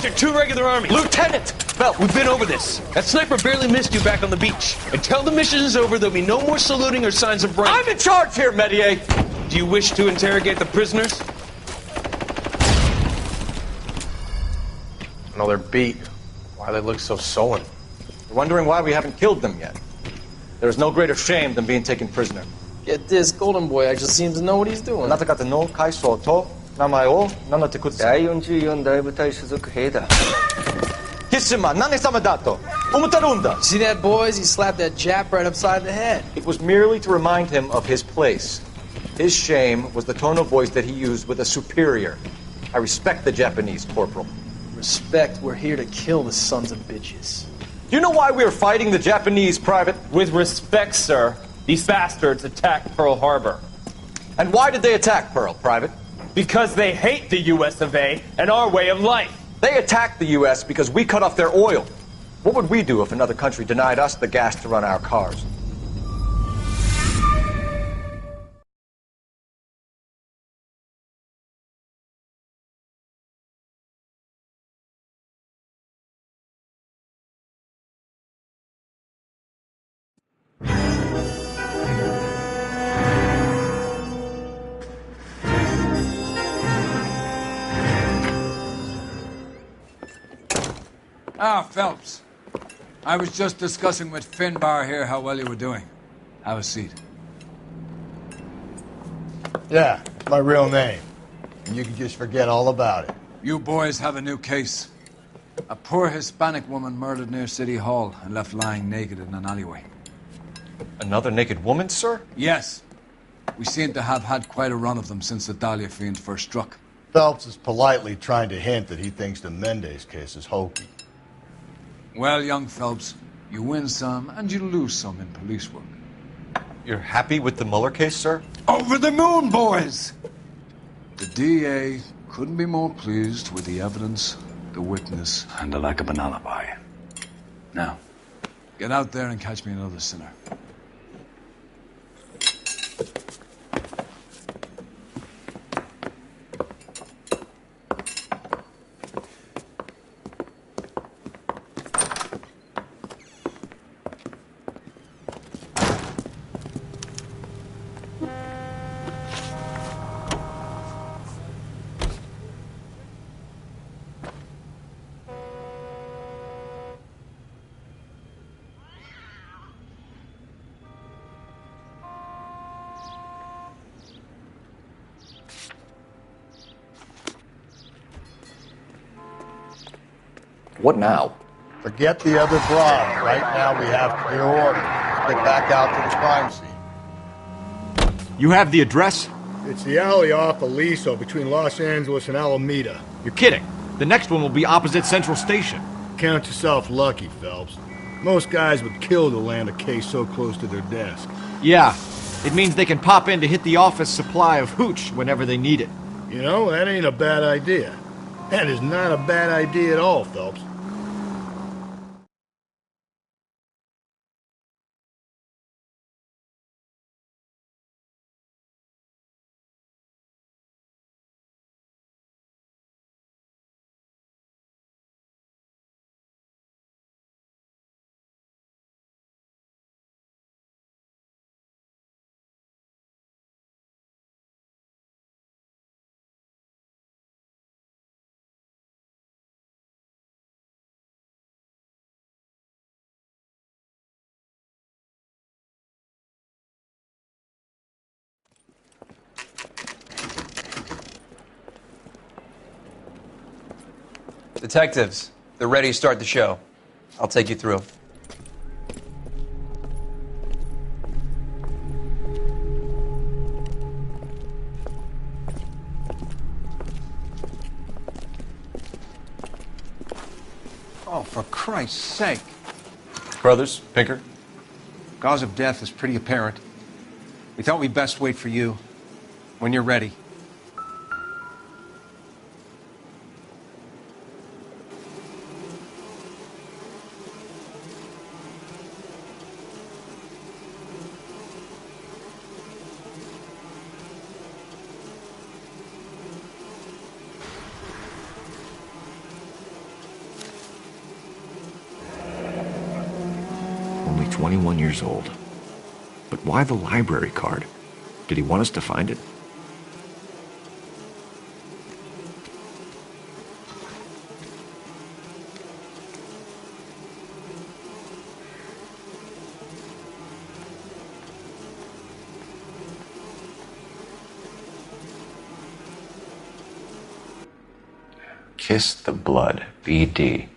encountered 2 regular armies. Lieutenant! Well, we've been over this. That sniper barely missed you back on the beach. Until the mission is over, there'll be no more saluting or signs of rank. I'm in charge here, Medier! Do you wish to interrogate the prisoners? No, they're beat. Why they look so sullen? You're wondering why we haven't killed them yet. There's no greater shame than being taken prisoner. Get this, Golden Boy actually seems to know what he's doing. あなた方の階層と名前を名乗ってください。第44大部隊所属兵だ。キスマ何様だと思ってるんだ。 See that, boys? He slapped that Jap right upside the head. It was merely to remind him of his place. His shame was the tone of voice that he used with a superior. I respect the Japanese, Corporal. Respect, we're here to kill the sons of bitches. Do you know why we are fighting the Japanese, Private? With respect, sir, these bastards attacked Pearl Harbor. And why did they attack Pearl, Private? Because they hate the US of A and our way of life. They attacked the U.S. because we cut off their oil. What would we do if another country denied us the gas to run our cars? Ah, Phelps. I was just discussing with Finbar here how well you were doing. Have a seat. Yeah, my real name. And you can just forget all about it. You boys have a new case. A poor Hispanic woman murdered near City Hall and left lying naked in an alleyway. Another naked woman, sir? Yes. We seem to have had quite a run of them since the Dahlia fiend first struck. Phelps is politely trying to hint that he thinks the Mendez case is hokey. Well, young Phelps, you win some and you lose some in police work. You're happy with the Mueller case, sir? Over the moon, boys! The DA couldn't be more pleased with the evidence, the witness, and the lack of an alibi. Now, get out there and catch me another sinner. What now? Forget the other broad. Right now we have clear order. Get back out to the crime scene. You have the address? It's the alley off Aliso between Los Angeles and Alameda. You're kidding. The next one will be opposite Central Station. Count yourself lucky, Phelps. Most guys would kill to land a case so close to their desk. Yeah, it means they can pop in to hit the office supply of hooch whenever they need it. You know, that ain't a bad idea. That is not a bad idea at all, Phelps. Detectives, they're ready to start the show. I'll take you through. Oh, for Christ's sake. Brothers, Pinker? Cause of death is pretty apparent. We thought we'd best wait for you. When you're ready. only 21 years old. But why the library card? Did he want us to find it? Kiss the Blood, BD.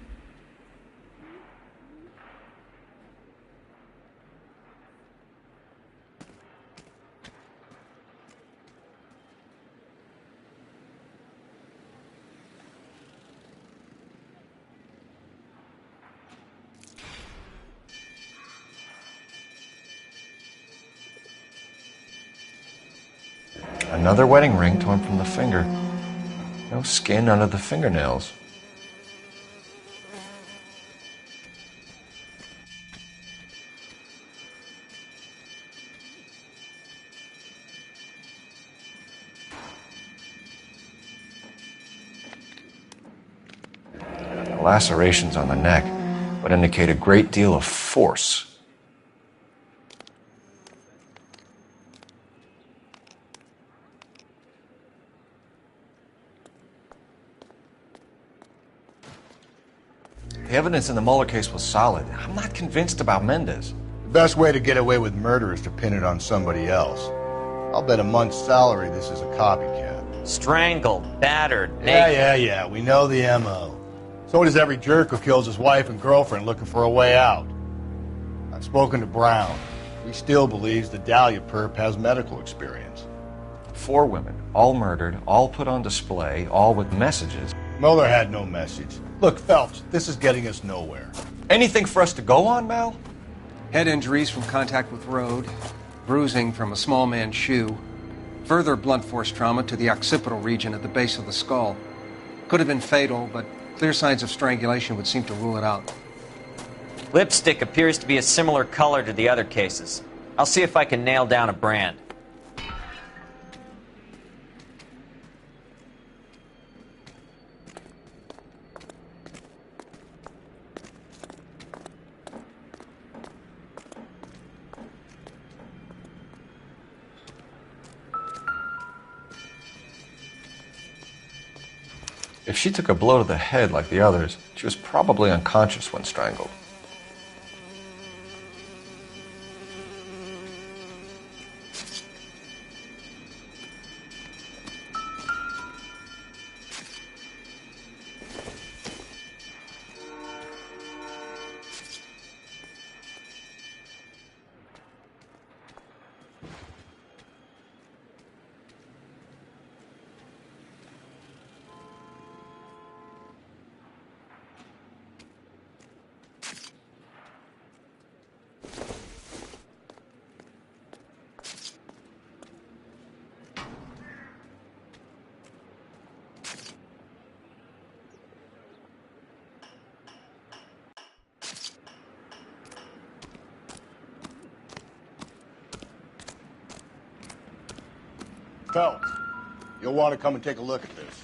Another wedding ring torn from the finger. No skin under the fingernails. The lacerations on the neck would indicate a great deal of force. The evidence in the Mueller case was solid. I'm not convinced about Mendez. The best way to get away with murder is to pin it on somebody else. I'll bet a month's salary this is a copycat. Strangled, battered, Yeah. We know the M.O. So does every jerk who kills his wife and girlfriend looking for a way out. I've spoken to Brown. He still believes the Dahlia perp has medical experience. 4 women, all murdered, all put on display, all with messages. Mueller had no message. Look, Phelps, this is getting us nowhere. Anything for us to go on, Mal? Head injuries from contact with road, bruising from a small man's shoe, further blunt force trauma to the occipital region at the base of the skull. Could have been fatal, but clear signs of strangulation would seem to rule it out. Lipstick appears to be a similar color to the other cases. I'll see if I can nail down a brand. If she took a blow to the head like the others, she was probably unconscious when strangled. Phelps, you'll want to come and take a look at this.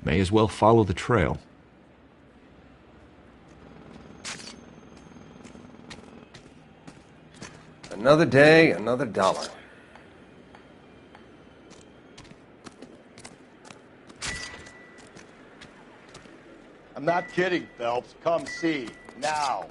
May as well follow the trail. Another day, another dollar. I'm not kidding, Phelps. Come see. Now.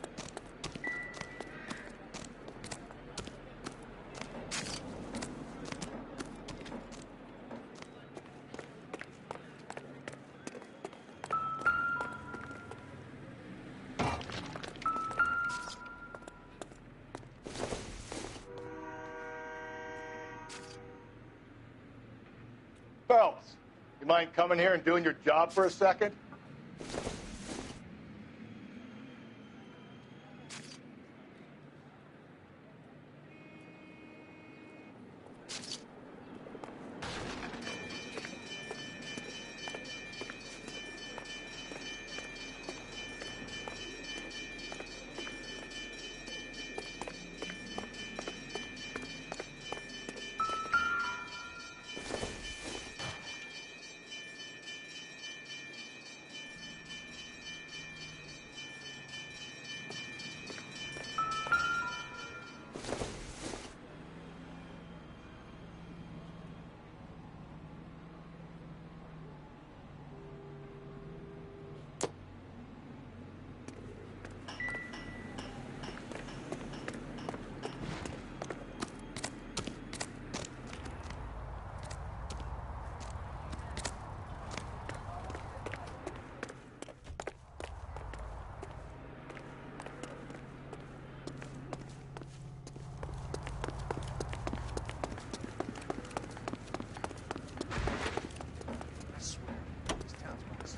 Phelps, you mind coming here and doing your job for a second?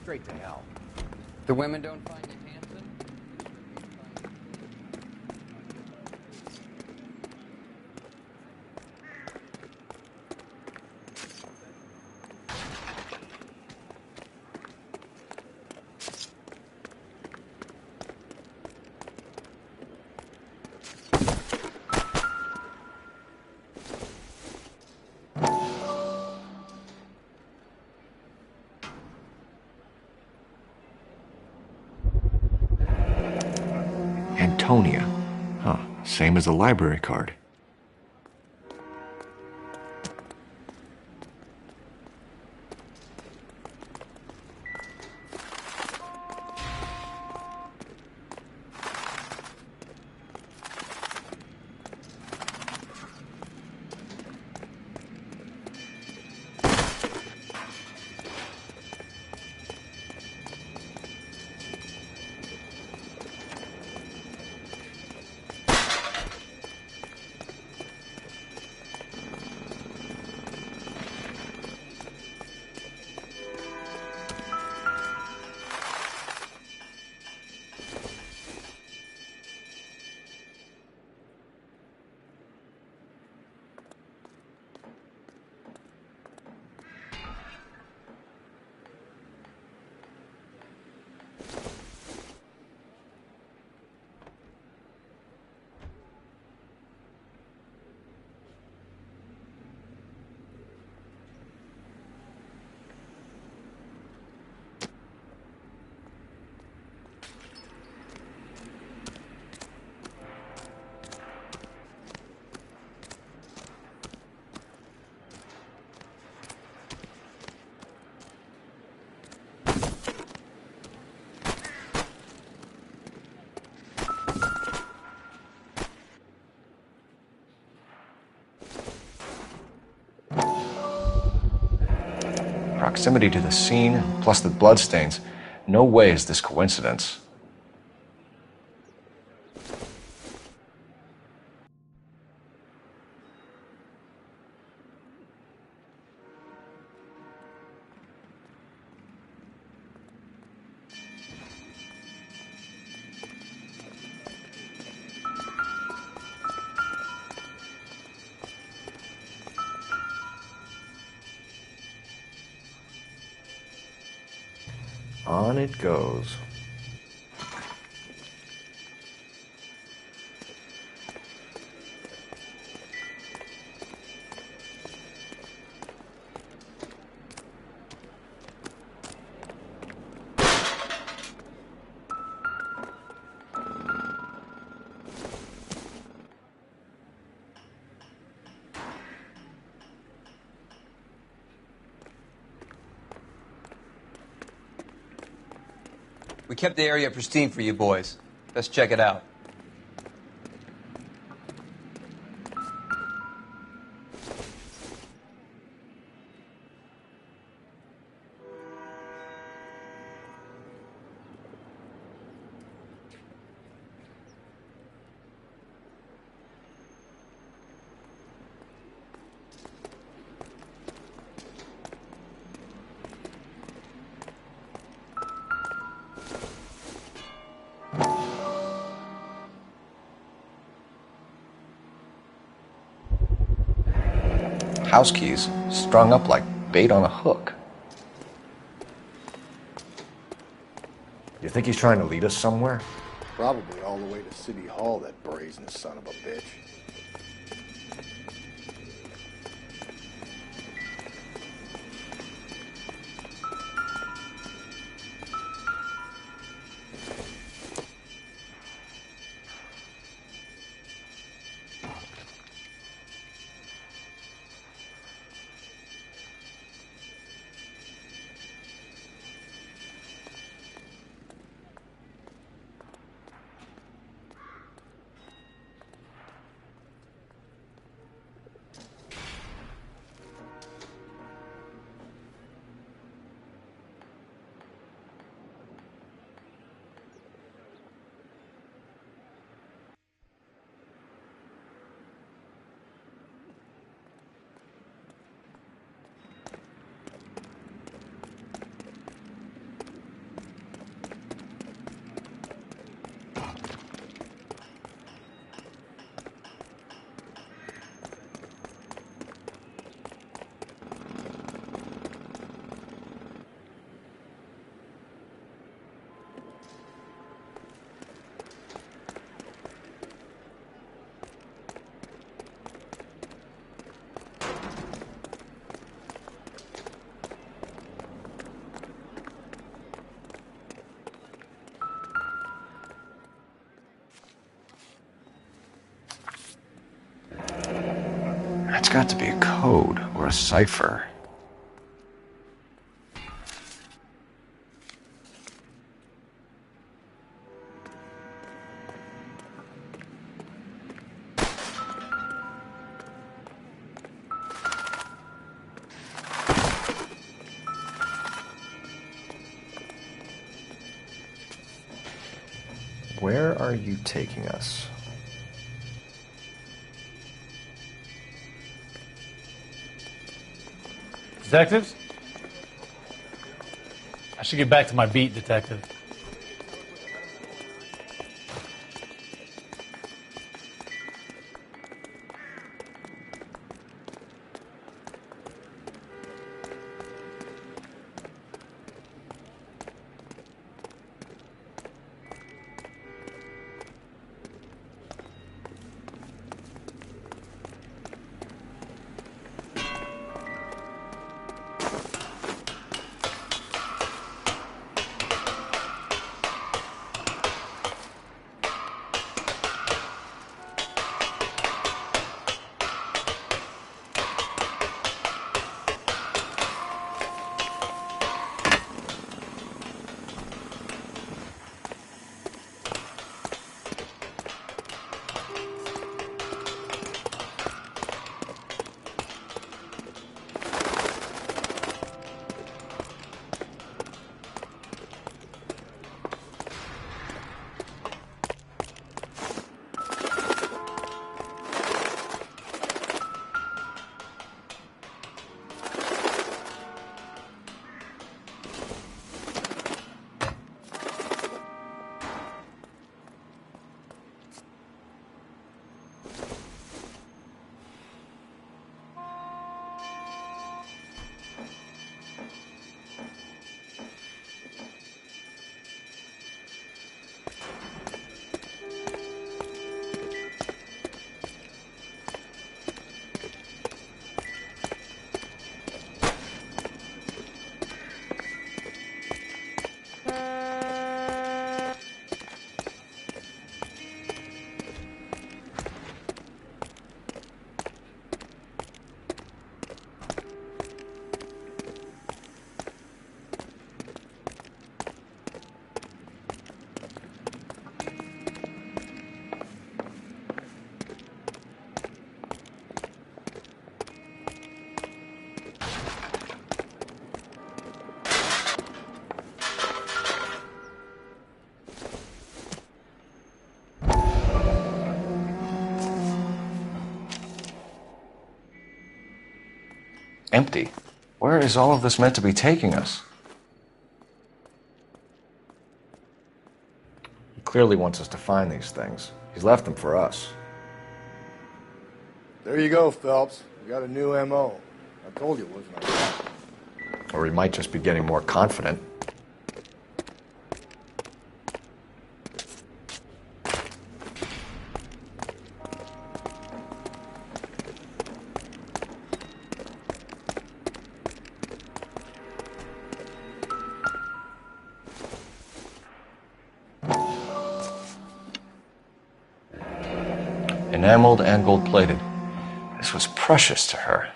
straight to hell. The women don't find you handsome? Antonia. Huh, same as the library card. Proximity to the scene, plus the bloodstains. No way is this coincidence. On it goes. We kept the area pristine for you boys. Let's check it out. House keys strung up like bait on a hook. You think he's trying to lead us somewhere? Probably all the way to City Hall, that brazen son of a bitch. It's got to be a code or a cipher. Where are you taking us? Detectives? I should get back to my beat, detective. Empty. Where is all of this meant to be taking us? He clearly wants us to find these things. He's left them for us. There you go, Phelps. We got a new M.O. I told you, wasn't I? Or he might just be getting more confident. Enameled and gold-plated. This was precious to her.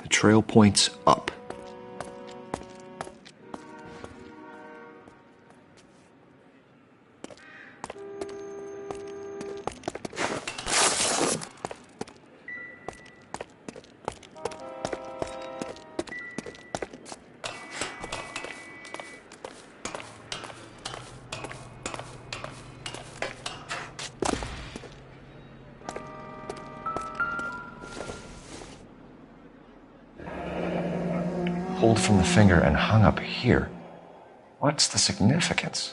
The trail points up. Pulled from the finger and hung up here. What's the significance?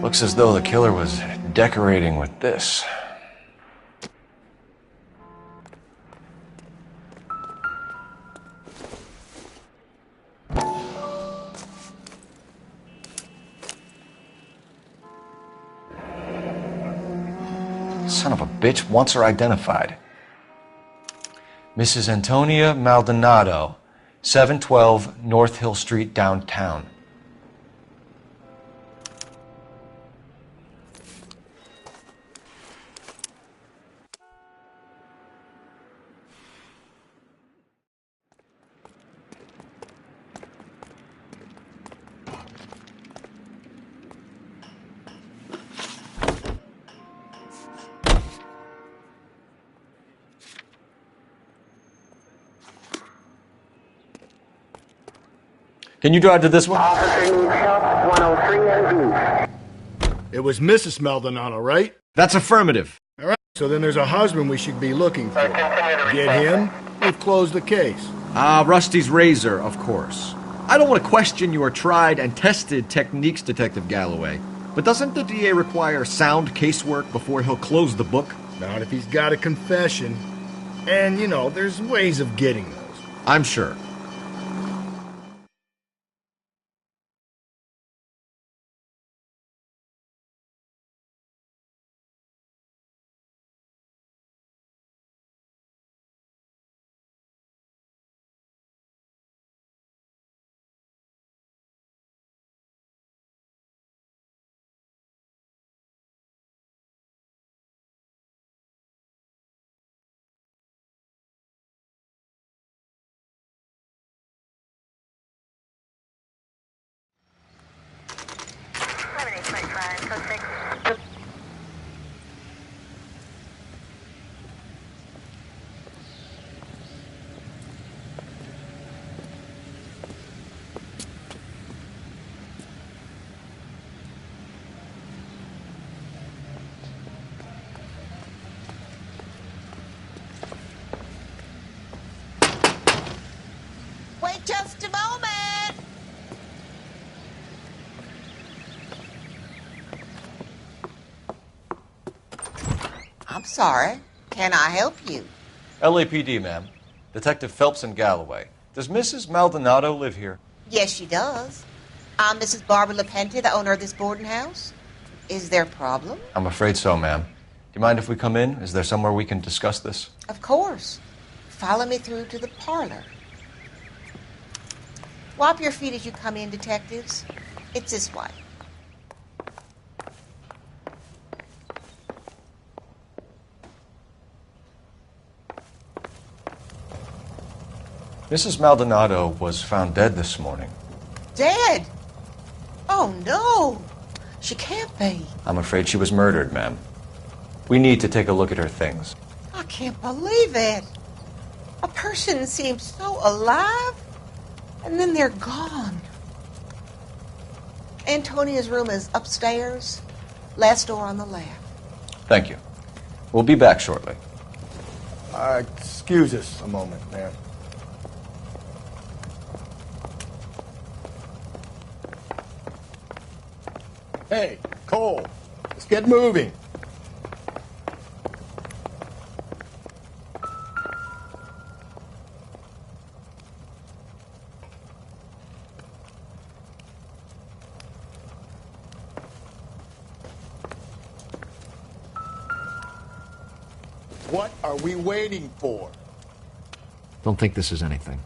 Looks as though the killer was decorating with this. Son of a bitch wants her identified. Mrs. Antonia Maldonado, 712 North Hill Street, downtown. Can you drive to this one? It was Mrs. Maldonado, right? That's affirmative. All right, so then there's a husband we should be looking for. Get him, we've closed the case. Rusty's razor, of course. I don't want to question your tried and tested techniques, Detective Galloway, but doesn't the DA require sound casework before he'll close the book? Not if he's got a confession. And, you know, there's ways of getting those. I'm sure. Wait just a moment! I'm sorry. Can I help you? LAPD, ma'am. Detective Phelps and Galloway. Does Mrs. Maldonado live here? Yes, she does. I'm Mrs. Barbara LaPente, the owner of this boarding house. Is there a problem? I'm afraid so, ma'am. Do you mind if we come in? Is there somewhere we can discuss this? Of course. Follow me through to the parlor. Wipe your feet as you come in, detectives. It's this way. Mrs. Maldonado was found dead this morning. Dead? Oh, no. She can't be. I'm afraid she was murdered, ma'am. We need to take a look at her things. I can't believe it. A person seems so alive, and then they're gone. Antonia's room is upstairs, last door on the left. Thank you. We'll be back shortly. Excuse us a moment, ma'am. Hey, Cole, let's get moving. What are we waiting for? Don't think this is anything.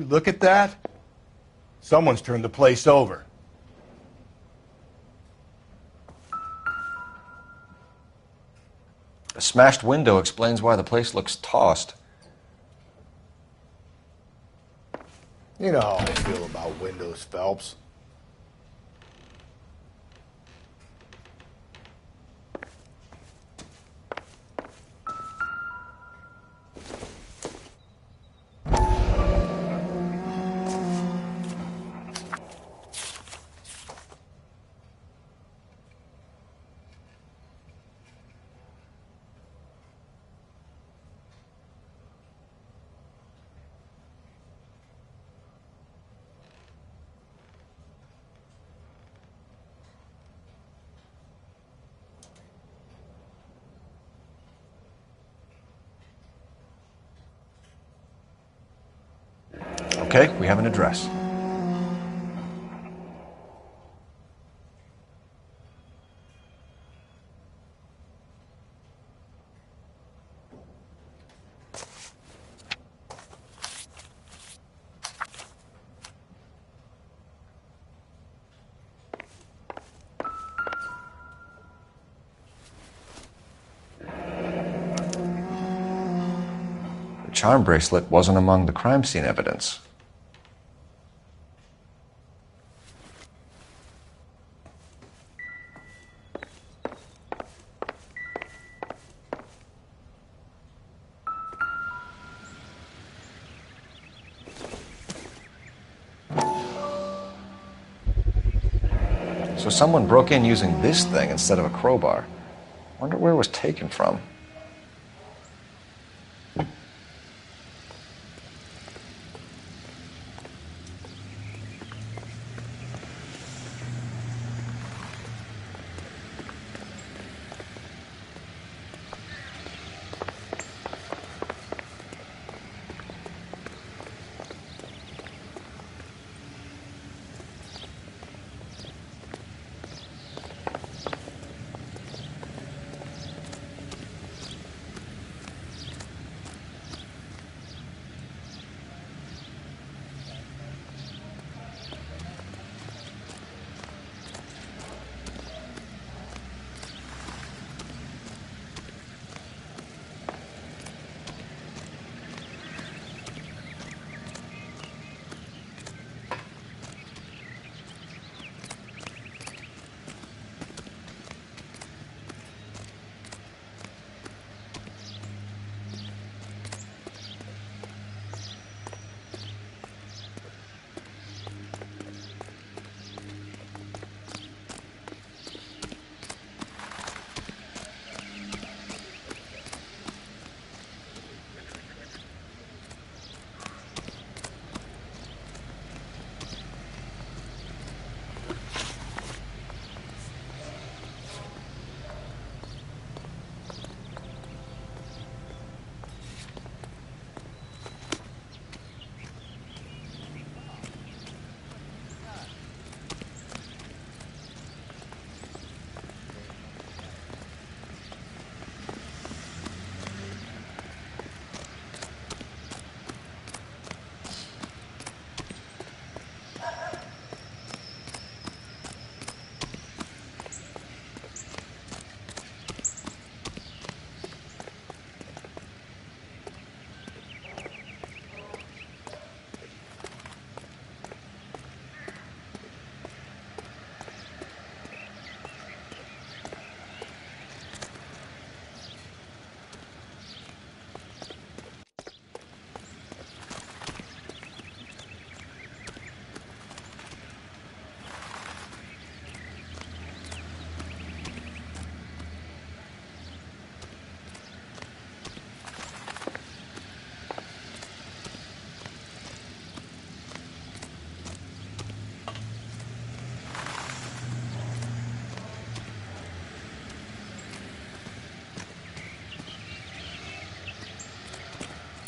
look at that? Someone's turned the place over. A smashed window explains why the place looks tossed. You know how I feel about windows, Phelps. Okay, we have an address. The charm bracelet wasn't among the crime scene evidence. So someone broke in using this thing instead of a crowbar. Wonder where it was taken from.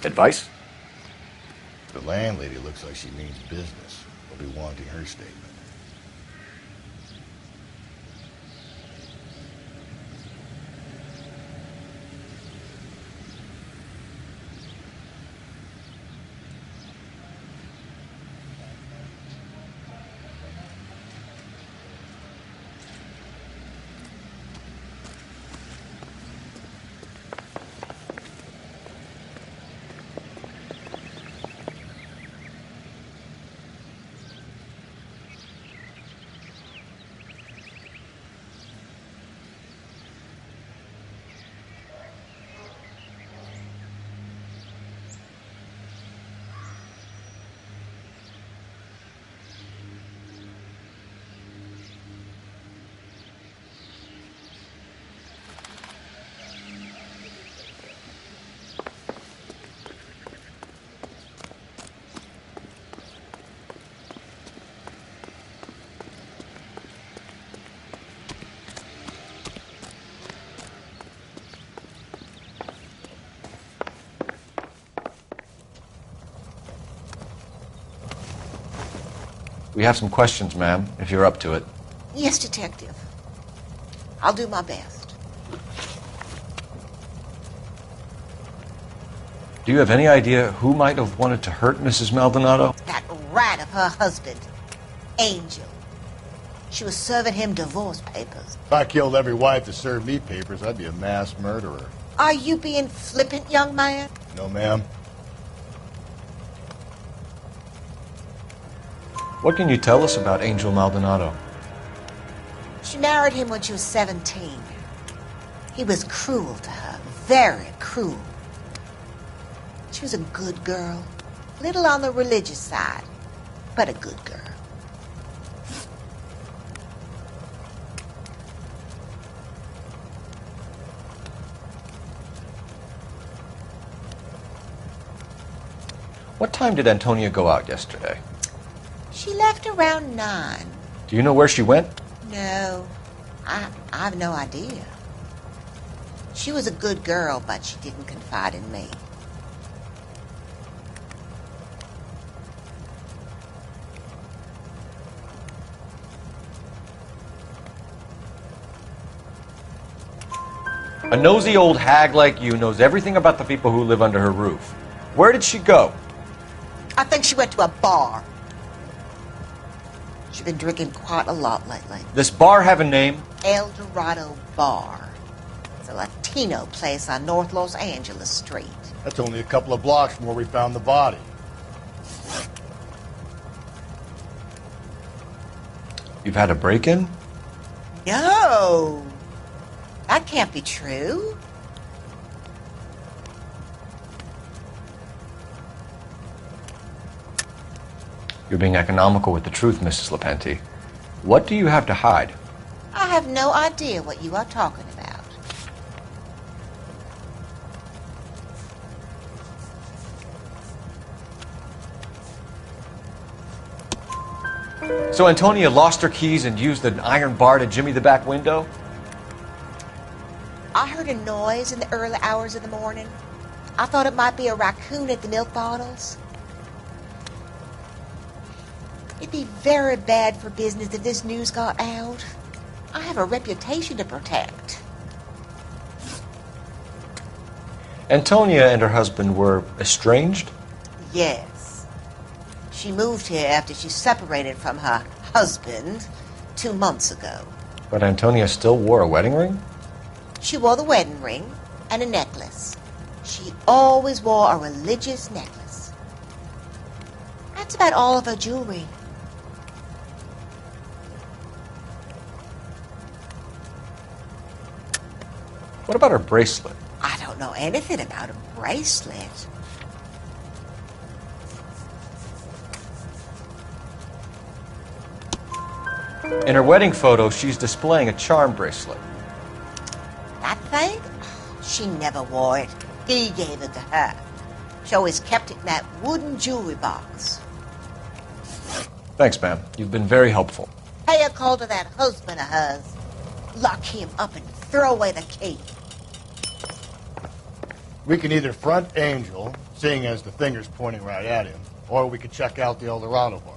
Advice? The landlady looks like she means business. We'll be wanting her statement. We have some questions, ma'am, if you're up to it. Yes, Detective. I'll do my best. Do you have any idea who might have wanted to hurt Mrs. Maldonado? That rat of her husband, Angel. She was serving him divorce papers. If I killed every wife that served me papers, I'd be a mass murderer. Are you being flippant, young man? No, ma'am. What can you tell us about Angel Maldonado? She married him when she was 17. He was cruel to her, very cruel. She was a good girl, little on the religious side, but a good girl. What time did Antonia go out yesterday? She left around 9. Do you know where she went? No, I have no idea. She was a good girl, but she didn't confide in me. A nosy old hag like you knows everything about the people who live under her roof. Where did she go? I think she went to a bar. She's been drinking quite a lot lately. This bar have a name? El Dorado Bar. It's a Latino place on North Los Angeles Street. That's only a couple of blocks from where we found the body. You've had a break-in? No! That can't be true. You're being economical with the truth, Mrs. Lepenti. What do you have to hide? I have no idea what you are talking about. So Antonia lost her keys and used an iron bar to jimmy the back window? I heard a noise in the early hours of the morning. I thought it might be a raccoon at the milk bottles. It'd be very bad for business if this news got out. I have a reputation to protect. Antonia and her husband were estranged? Yes. She moved here after she separated from her husband 2 months ago. But Antonia still wore a wedding ring? She wore the wedding ring and a necklace. She always wore a religious necklace. That's about all of her jewelry. What about her bracelet? I don't know anything about a bracelet. In her wedding photo, she's displaying a charm bracelet. That thing? She never wore it. He gave it to her. She always kept it in that wooden jewelry box. Thanks, ma'am. You've been very helpful. Pay a call to that husband of hers. Lock him up and throw away the key. We can either front Angel, seeing as the finger's pointing right at him, or we could check out the El Dorado bar.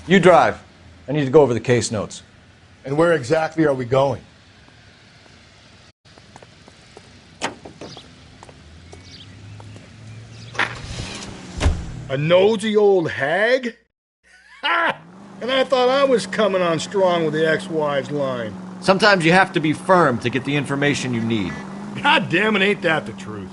You drive. I need to go over the case notes. And where exactly are we going? A nosy old hag? Ha! And I thought I was coming on strong with the ex-wives line. Sometimes you have to be firm to get the information you need. God damn it, ain't that the truth?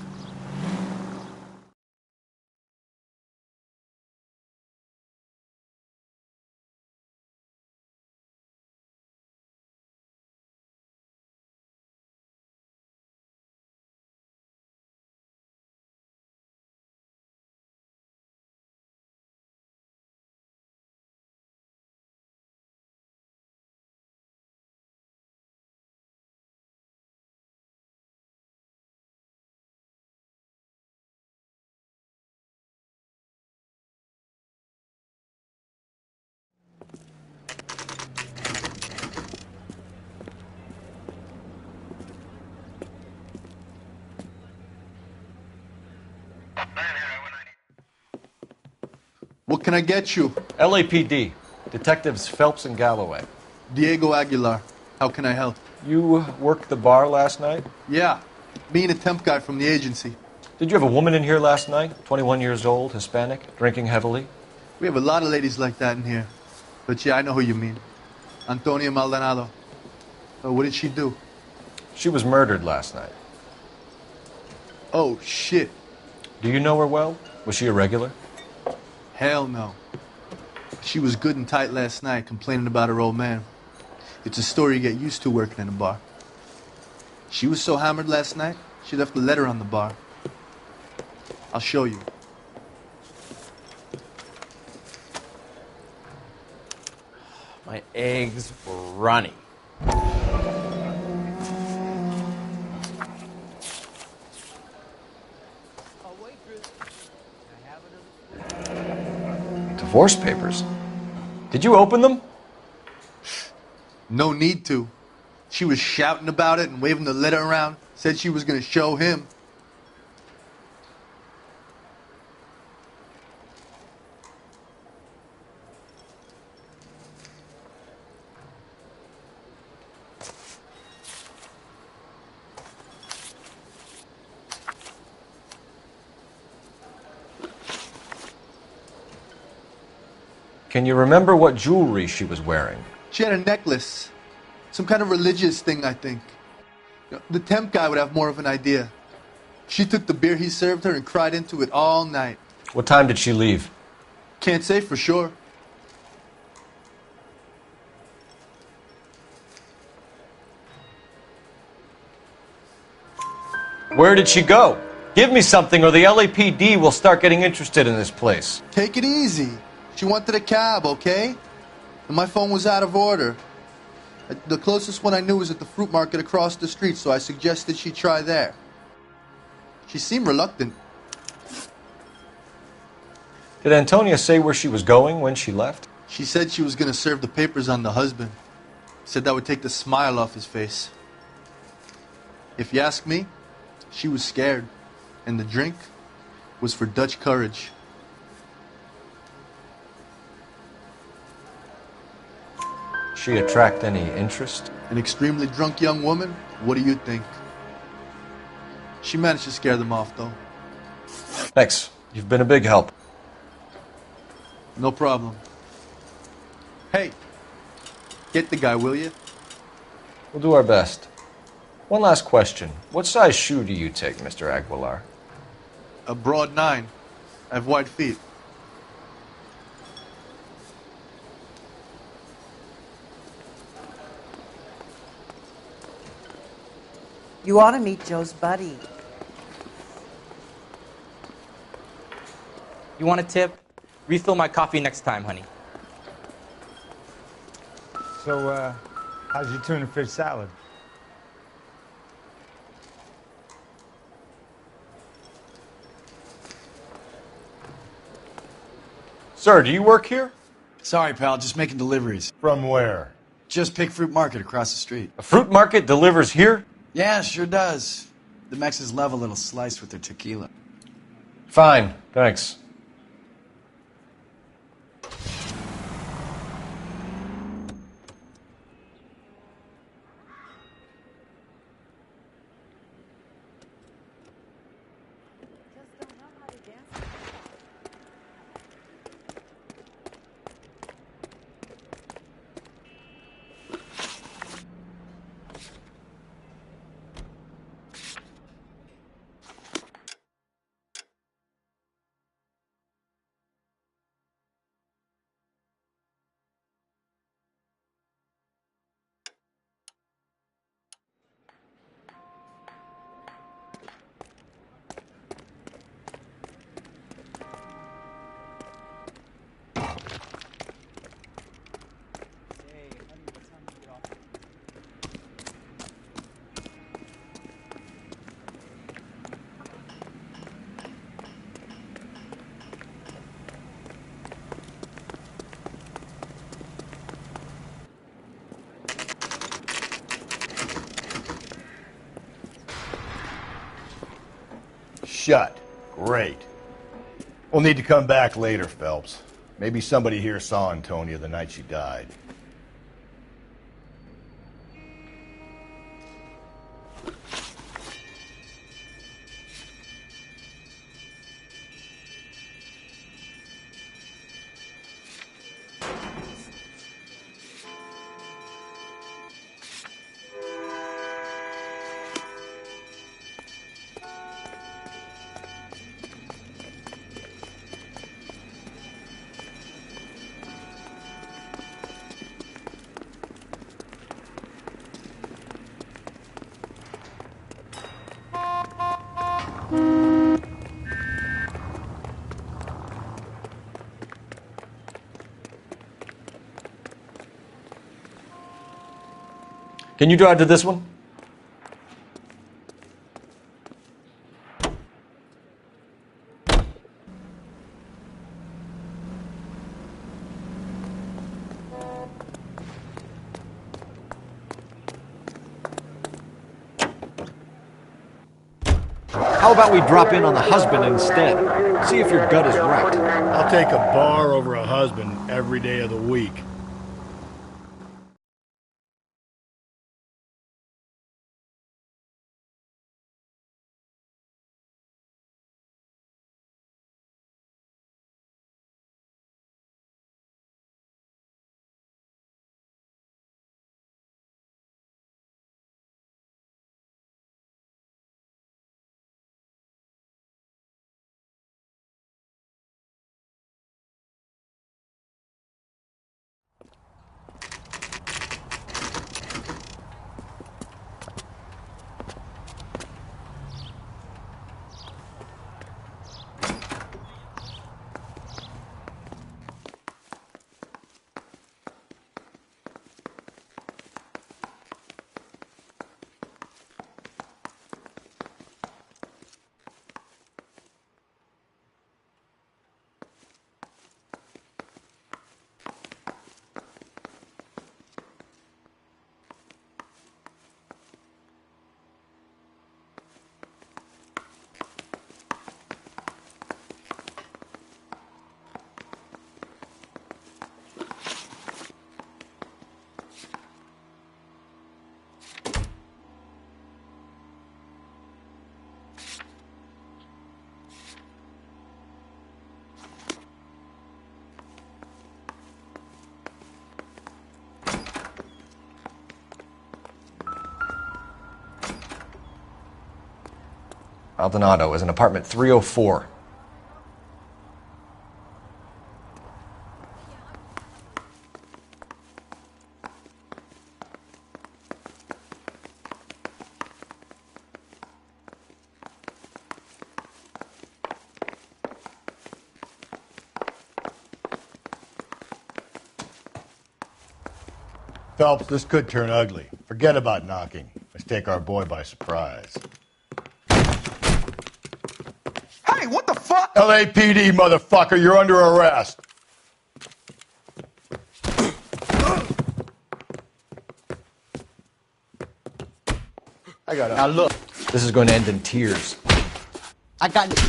What can I get you? LAPD. Detectives Phelps and Galloway. Diego Aguilar. How can I help? You worked the bar last night? Yeah. Me and a temp guy from the agency. Did you have a woman in here last night? 21 years old, Hispanic, drinking heavily? We have a lot of ladies like that in here. But yeah, I know who you mean. Antonia Maldonado. What did she do? She was murdered last night. Oh, shit. Do you know her well? Was she a regular? Hell no. She was good and tight last night, complaining about her old man. It's a story you get used to working in a bar. She was so hammered last night, she left a letter on the bar. I'll show you. My eggs were runny. Divorce papers. Did you open them? No need to. She was shouting about it and waving the letter around. Said she was going to show him. Can you remember what jewelry she was wearing? She had a necklace. Some kind of religious thing, I think. The temp guy would have more of an idea. She took the beer he served her and cried into it all night. What time did she leave? Can't say for sure. Where did she go? Give me something or the LAPD will start getting interested in this place. Take it easy. She wanted a cab, okay? And my phone was out of order. The closest one I knew was at the fruit market across the street, so I suggested she try there. She seemed reluctant. Did Antonia say where she was going when she left? She said she was going to serve the papers on the husband. Said that would take the smile off his face. If you ask me, she was scared. And the drink was for Dutch courage. She attract any interest? An extremely drunk young woman? What do you think? She managed to scare them off, though. Thanks. You've been a big help. No problem. Hey, get the guy, will you? We'll do our best. One last question. What size shoe do you take, Mr. Aguilar? A broad 9. I have wide feet. You ought to meet Joe's buddy. You want a tip? Refill my coffee next time, honey. So, how's your tuna fish salad? Sir, do you work here? Sorry, pal, just making deliveries. From where? Just Pick Fruit Market across the street. A fruit market delivers here? Yeah, sure does. The Mexes love a little slice with their tequila. Fine, thanks. Shut. Great. We'll need to come back later, Phelps. Maybe somebody here saw Antonia the night she died. Can you drive to this one? How about we drop in on the husband instead? See if your gut is right. I'll take a bar over a husband every day of the week. Maldonado is in apartment 304. Phelps, this could turn ugly. Forget about knocking. Let's take our boy by surprise. Hey, what the fuck? LAPD, motherfucker, you're under arrest. I got it. Now look. This is going to end in tears. I got it.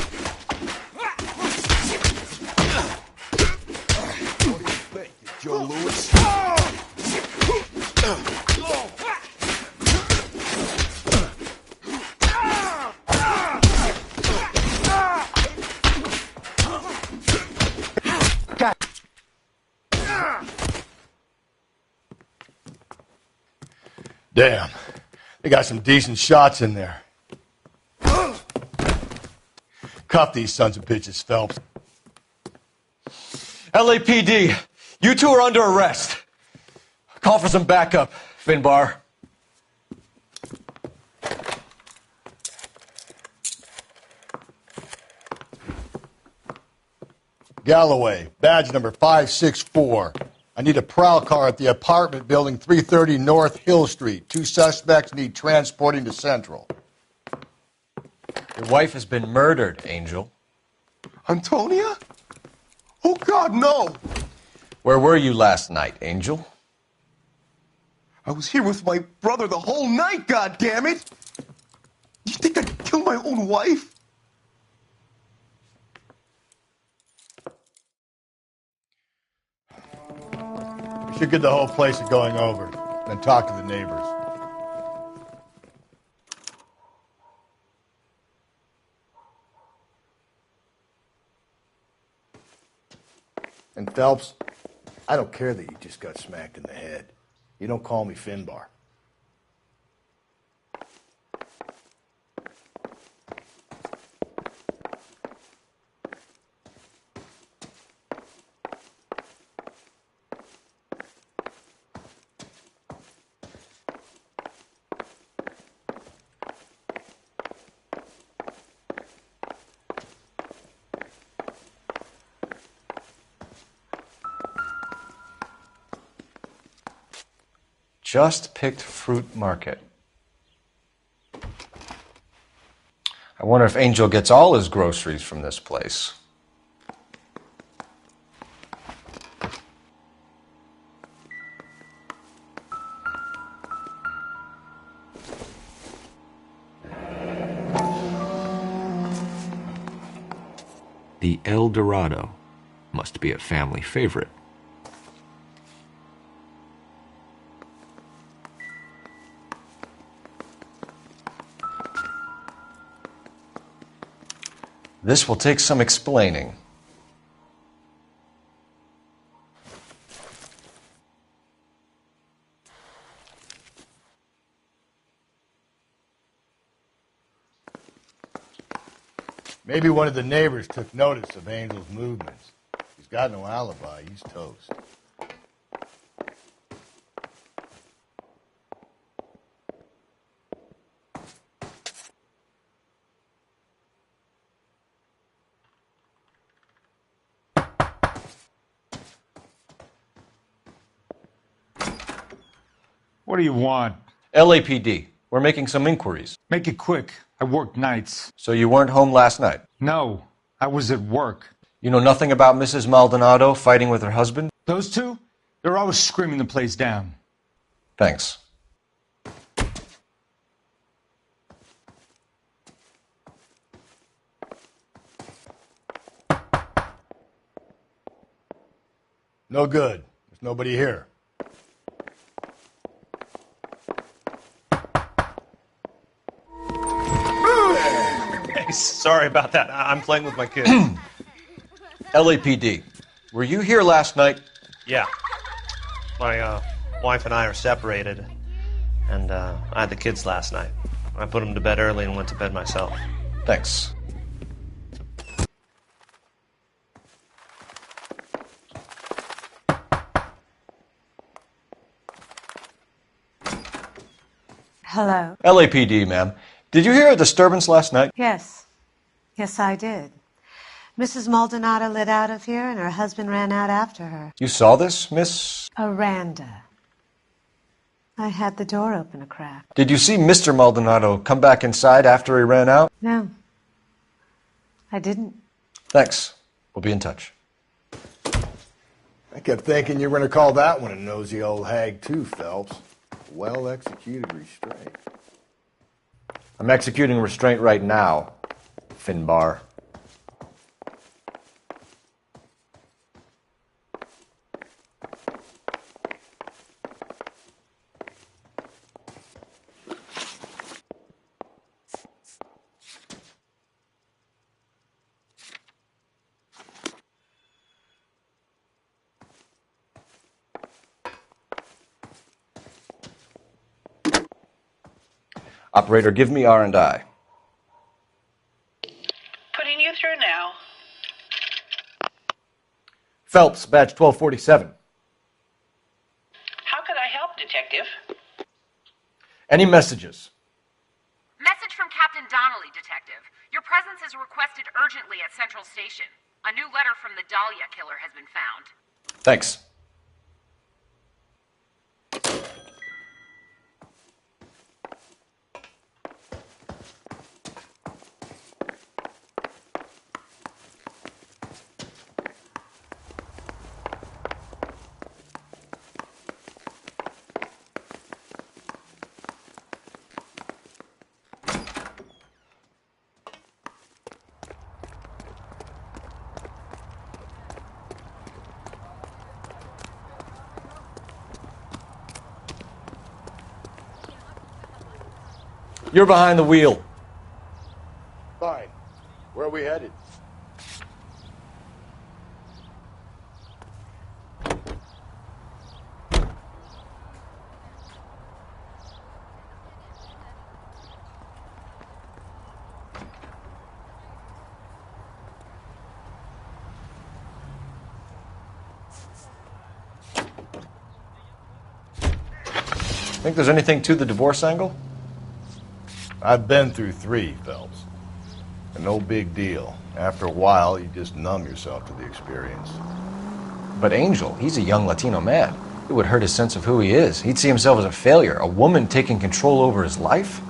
Joe Louis. Damn. They got some decent shots in there. Cuff these sons of bitches, Phelps. LAPD, you two are under arrest. Call for some backup, Finbar. Galloway, badge number 564. I need a prowl car at the apartment building 330 North Hill Street. 2 suspects need transporting to Central. Your wife has been murdered, Angel. Antonia? Oh, God, no. Where were you last night, Angel? I was here with my brother the whole night, God damn it! You think I'd kill my own wife? Should get the whole place of going over, then talk to the neighbors. And Phelps, I don't care that you just got smacked in the head. You don't call me Finbar. Just picked fruit market. I wonder if Angel gets all his groceries from this place. The El Dorado must be a family favorite. This will take some explaining. Maybe one of the neighbors took notice of Angel's movements. He's got no alibi. He's toast. What do you want? LAPD. We're making some inquiries. Make it quick. I work nights. So you weren't home last night? No, I was at work. You know nothing about Mrs. Maldonado fighting with her husband? Those two? They're always screaming the place down. Thanks. No good. There's nobody here. Sorry about that. I'm playing with my kids. LAPD. Were you here last night? Yeah. My wife and I are separated, and I had the kids last night. I put them to bed early and went to bed myself. Thanks. Hello? LAPD, ma'am. Did you hear a disturbance last night? Yes. Yes, I did. Mrs. Maldonado lit out of here, and her husband ran out after her. You saw this, Miss? Aranda. I had the door open a crack. Did you see Mr. Maldonado come back inside after he ran out? No. I didn't. Thanks. We'll be in touch. I kept thinking you were going to call that one a nosy old hag too, Phelps. Well-executed restraint. I'm executing restraint right now, Finbar. Operator, give me R&I. Putting you through now. Phelps, badge 1247. How could I help, Detective? Any messages? Message from Captain Donnelly, Detective. Your presence is requested urgently at Central Station. A new letter from the Dahlia killer has been found. Thanks. You're behind the wheel. Fine. Where are we headed? Think there's anything to the divorce angle? I've been through 3, Phelps. And no big deal. After a while, you just numb yourself to the experience. But Angel, he's a young Latino man. It would hurt his sense of who he is. He'd see himself as a failure, a woman taking control over his life.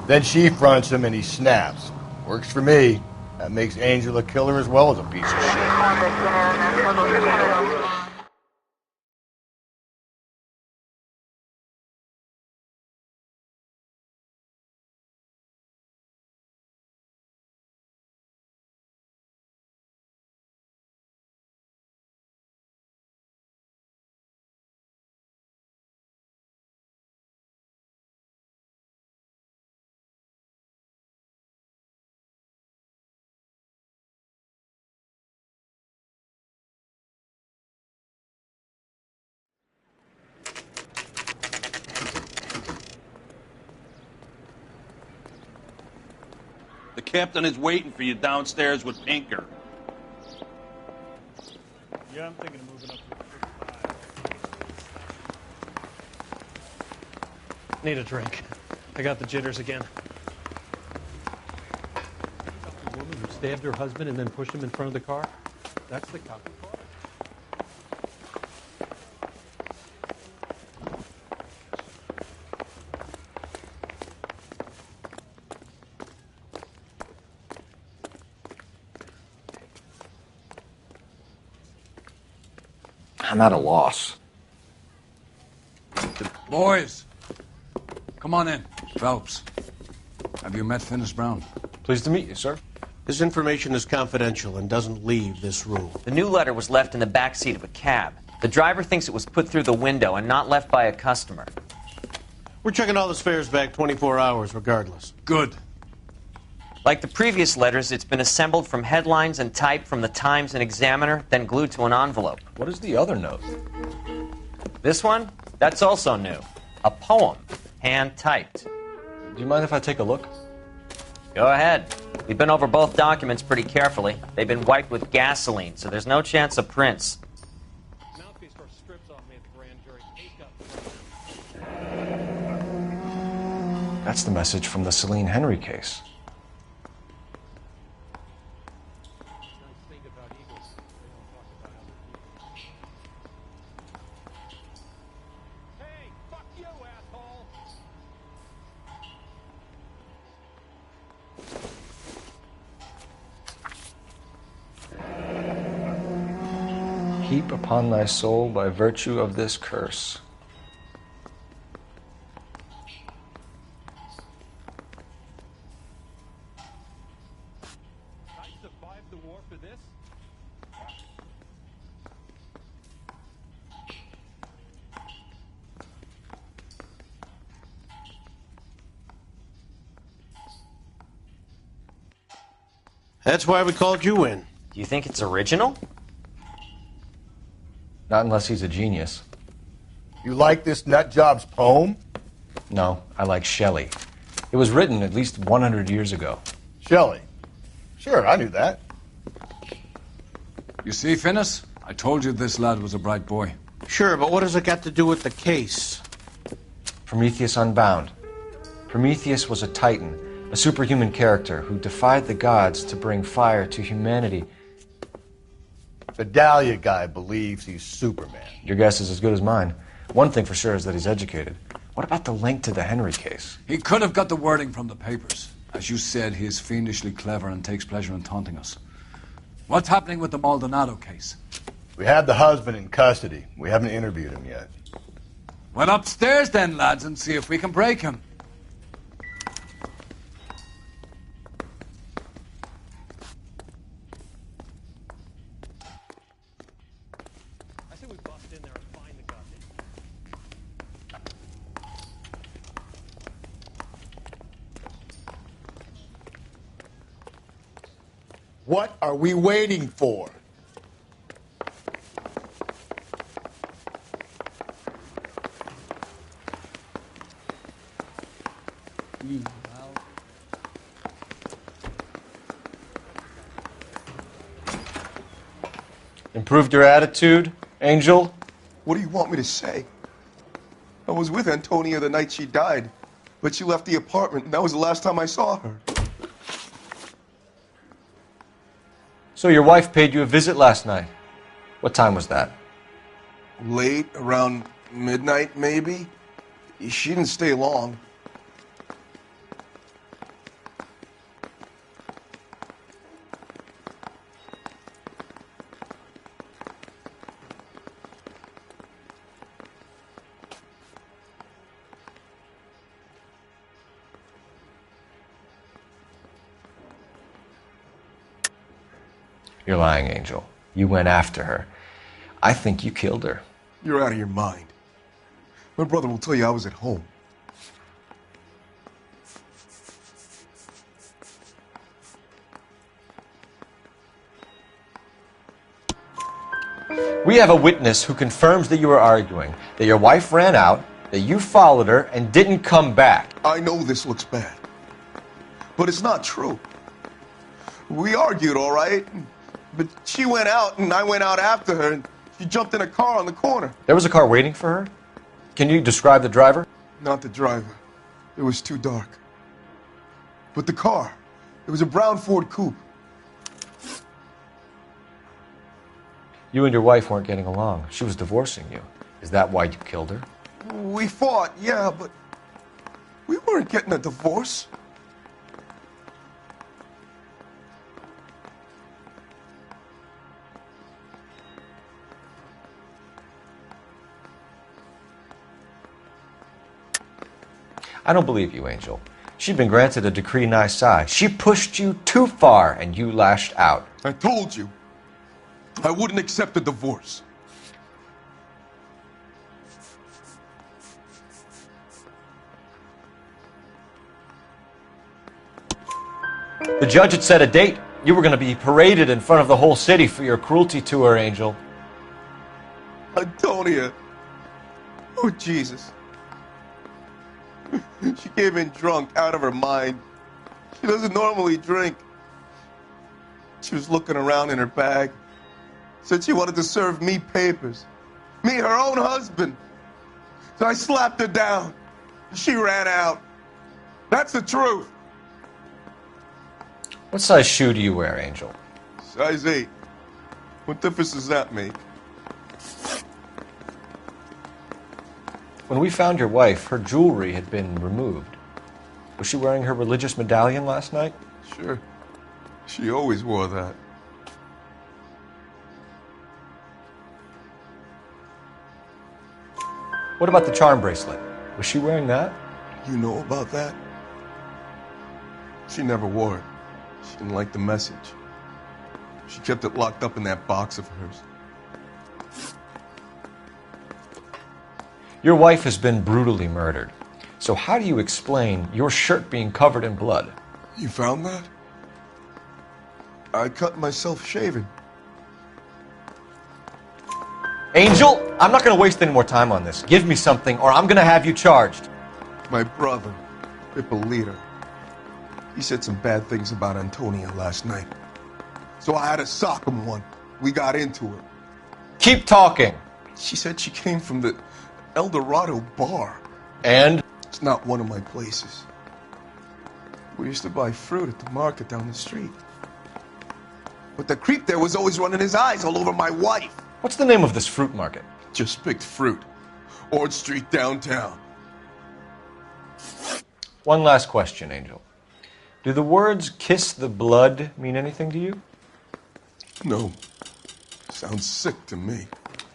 Then she fronts him and he snaps. Works for me. That makes Angel a killer as well as a piece of shit. The captain is waiting for you downstairs with Pinker. Yeah, I'm thinking of moving up to Need a drink. I got the jitters again. The woman who stabbed her husband and then pushed him in front of the car? That's the cop car? I'm at a loss. Boys, come on in. Phelps, have you met Finis Brown? Pleased to meet you, sir. This information is confidential and doesn't leave this room. The new letter was left in the back seat of a cab. The driver thinks it was put through the window and not left by a customer. We're checking all the spares back 24 hours regardless. Good. Like the previous letters, it's been assembled from headlines and typed from the Times and Examiner, then glued to an envelope. What is the other note? This one? That's also new. A poem, hand-typed. Do you mind if I take a look? Go ahead. We've been over both documents pretty carefully. They've been wiped with gasoline, so there's no chance of prints. That's the message from the Celine Henry case. Heap upon thy soul by virtue of this curse. I survived the war for this? That's why we called you in. Do you think it's original? Not unless he's a genius. You like this nutjob's poem? No, I like Shelley. It was written at least 100 years ago. Shelley? Sure, I knew that. You see, Finis? I told you this lad was a bright boy. Sure, but what has it got to do with the case? Prometheus Unbound. Prometheus was a titan, a superhuman character who defied the gods to bring fire to humanity. The Dahlia guy believes he's Superman. Your guess is as good as mine. One thing for sure is that he's educated. What about the link to the Henry case? He could have got the wording from the papers. As you said, he is fiendishly clever and takes pleasure in taunting us. What's happening with the Maldonado case? We have the husband in custody. We haven't interviewed him yet. Well, upstairs then, lads, and see if we can break him. What are we waiting for? Improved your attitude, Angel? What do you want me to say? I was with Antonia the night she died, but she left the apartment, and that was the last time I saw her. So your wife paid you a visit last night. What time was that? Late, around midnight, maybe? She didn't stay long. You're lying, Angel. You went after her. I think you killed her. You're out of your mind. My brother will tell you I was at home. We have a witness who confirms that you were arguing, that your wife ran out, that you followed her, and didn't come back. I know this looks bad, but it's not true. We argued, all right? But she went out, and I went out after her, and she jumped in a car on the corner. There was a car waiting for her? Can you describe the driver? Not the driver. It was too dark. But the car, it was a brown Ford coupe. You and your wife weren't getting along. She was divorcing you. Is that why you killed her? We fought, yeah, but we weren't getting a divorce. I don't believe you, Angel. She'd been granted a decree nisi. She pushed you too far, and you lashed out. I told you. I wouldn't accept a divorce. The judge had set a date. You were going to be paraded in front of the whole city for your cruelty to her, Angel. Antonia. Oh, Jesus. She came in drunk, out of her mind. She doesn't normally drink. She was looking around in her bag. Said she wanted to serve me papers. Me, her own husband. So I slapped her down. She ran out. That's the truth. What size shoe do you wear, Angel? Size 8. What difference does that make? When we found your wife, her jewelry had been removed. Was she wearing her religious medallion last night? Sure. She always wore that. What about the charm bracelet? Was she wearing that? You know about that? She never wore it. She didn't like the message. She kept it locked up in that box of hers. Your wife has been brutally murdered. So how do you explain your shirt being covered in blood? You found that? I cut myself shaving. Angel, I'm not going to waste any more time on this. Give me something or I'm going to have you charged. My brother, Ippolito, he said some bad things about Antonia last night. So I had to sock him one. We got into it. Keep talking. She said she came from the El Dorado bar. And? It's not one of my places. We used to buy fruit at the market down the street. But the creep there was always running his eyes all over my wife. What's the name of this fruit market? Just picked fruit. Ord Street downtown. One last question, Angel. Do the words kiss the blood mean anything to you? No. Sounds sick to me.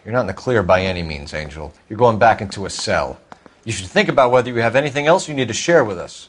You're not in the clear by any means, Angel. You're going back into a cell. You should think about whether you have anything else you need to share with us.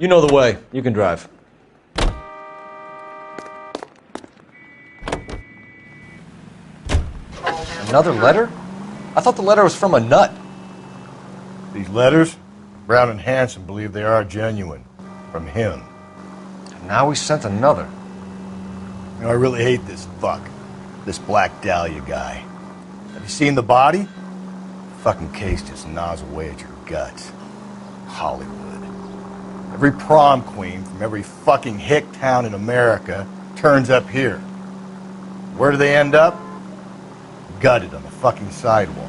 You know the way. You can drive. Another letter? I thought the letter was from a nut. These letters, Brown and Hanson believe they are genuine. From him. And now we sent another. You know, I really hate this fuck. This Black Dahlia guy. Have you seen the body? Fucking case just gnaws away at your guts. Hollywood. Every prom queen from every fucking hick town in America turns up here. Where do they end up? Gutted on the fucking sidewalk.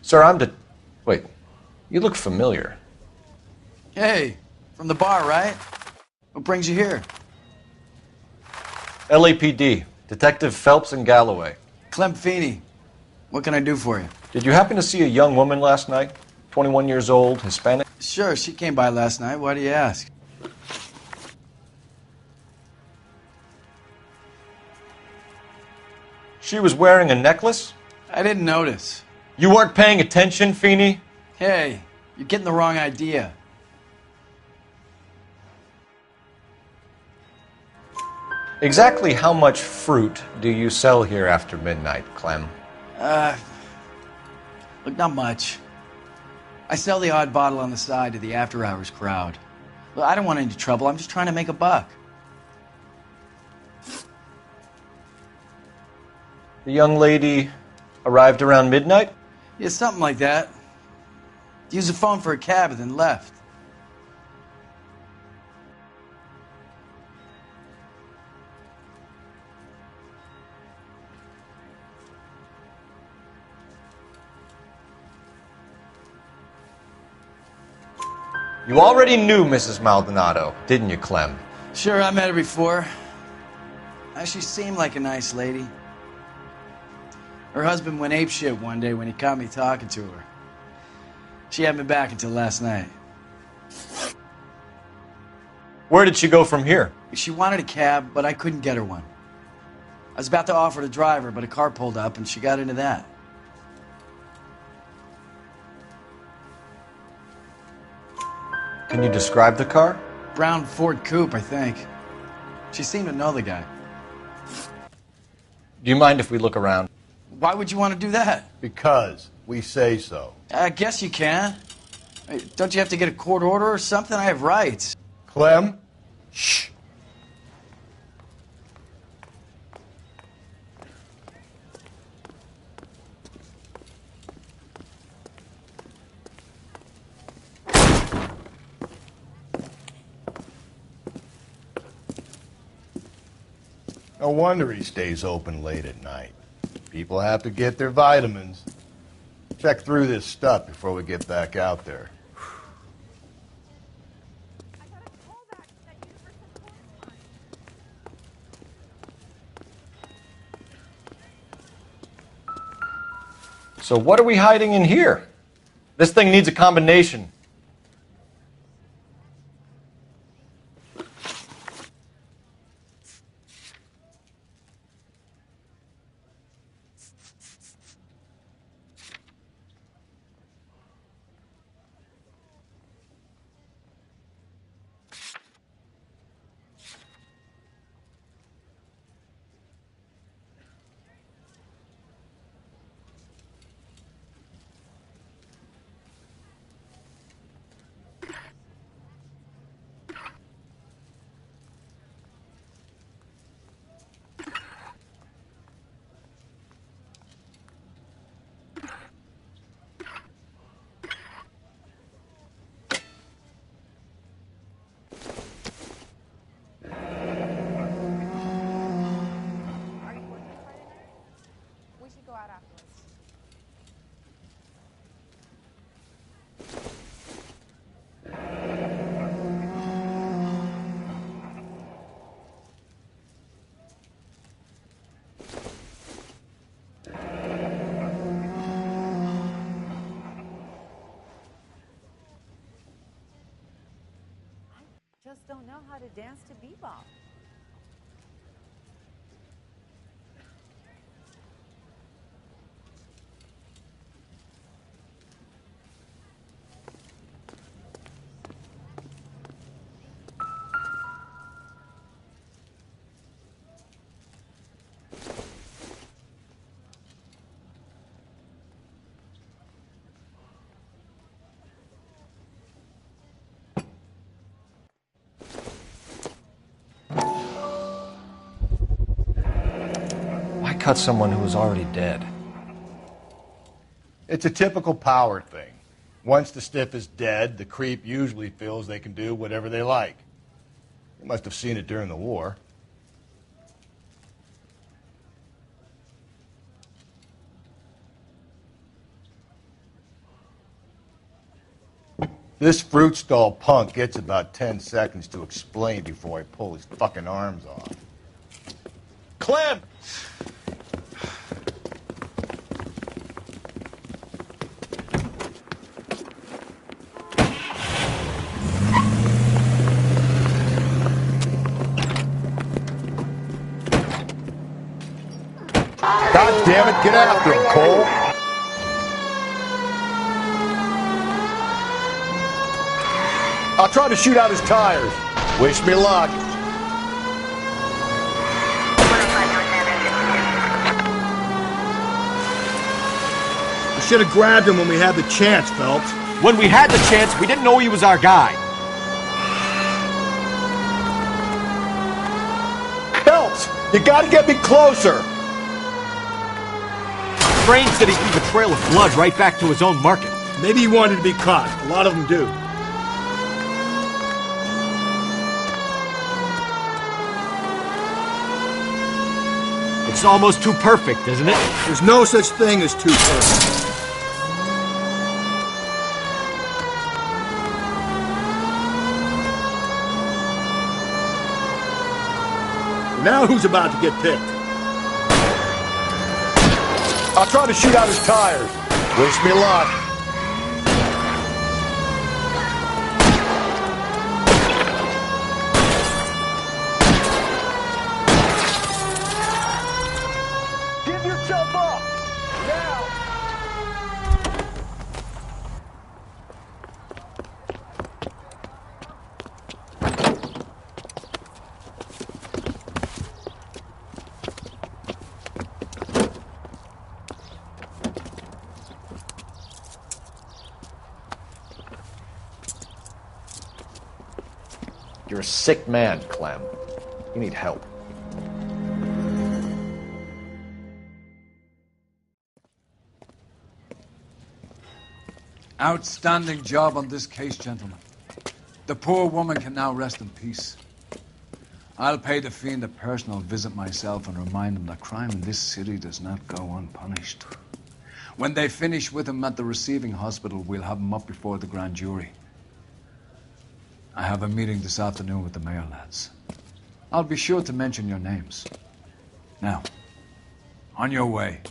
Sir, Wait, you look familiar. Hey, from the bar, right? What brings you here? LAPD, Detective Phelps and Galloway. Clem Feeney. What can I do for you? Did you happen to see a young woman last night? 21 years old, Hispanic? Sure, she came by last night. Why do you ask? She was wearing a necklace? I didn't notice. You weren't paying attention, Feeney? Hey, you're getting the wrong idea. Exactly how much fruit do you sell here after midnight, Clem? Look, not much. I sell the odd bottle on the side to the after-hours crowd. Well, I don't want any trouble. I'm just trying to make a buck. The young lady arrived around midnight? Yeah, something like that. Used the phone for a cab and then left. You already knew Mrs. Maldonado, didn't you, Clem? Sure, I met her before. She seemed like a nice lady. Her husband went apeshit one day when he caught me talking to her. She had me back until last night. Where did she go from here? She wanted a cab, but I couldn't get her one. I was about to offer to drive her, but a car pulled up and she got into that. Can you describe the car? Brown Ford Coupe, I think. She seemed to know the guy. Do you mind if we look around? Why would you want to do that? Because we say so. I guess you can. Don't you have to get a court order or something? I have rights. Clem? Shh. No wonder he stays open late at night. People have to get their vitamins. Check through this stuff before we get back out there. So what are we hiding in here? This thing needs a combination. us don't know how to dance to bebop. Why cut someone who was already dead? It's a typical power thing. Once the stiff is dead, the creep usually feels they can do whatever they like. You must have seen it during the war. This fruit stall punk gets about 10 seconds to explain before I pull his fucking arms off. Clem! God damn it, get after him, Cole! I'll try to shoot out his tires. Wish me luck. We should have grabbed him when we had the chance, Phelps. When we had the chance, we didn't know he was our guy. Phelps, you gotta get me closer. Strange that he'd leave a trail of blood right back to his own market. Maybe he wanted to be caught. A lot of them do. It's almost too perfect, isn't it? There's no such thing as too perfect. Now who's about to get picked? I'll try to shoot out his tires. Wish me luck. Give yourself up! Now! You're a sick man, Clem. You need help. Outstanding job on this case, gentlemen. The poor woman can now rest in peace. I'll pay the fiend a personal visit myself and remind him that crime in this city does not go unpunished. When they finish with him at the receiving hospital, we'll have him up before the grand jury. I have a meeting this afternoon with the mayor lads. I'll be sure to mention your names. Now, on your way.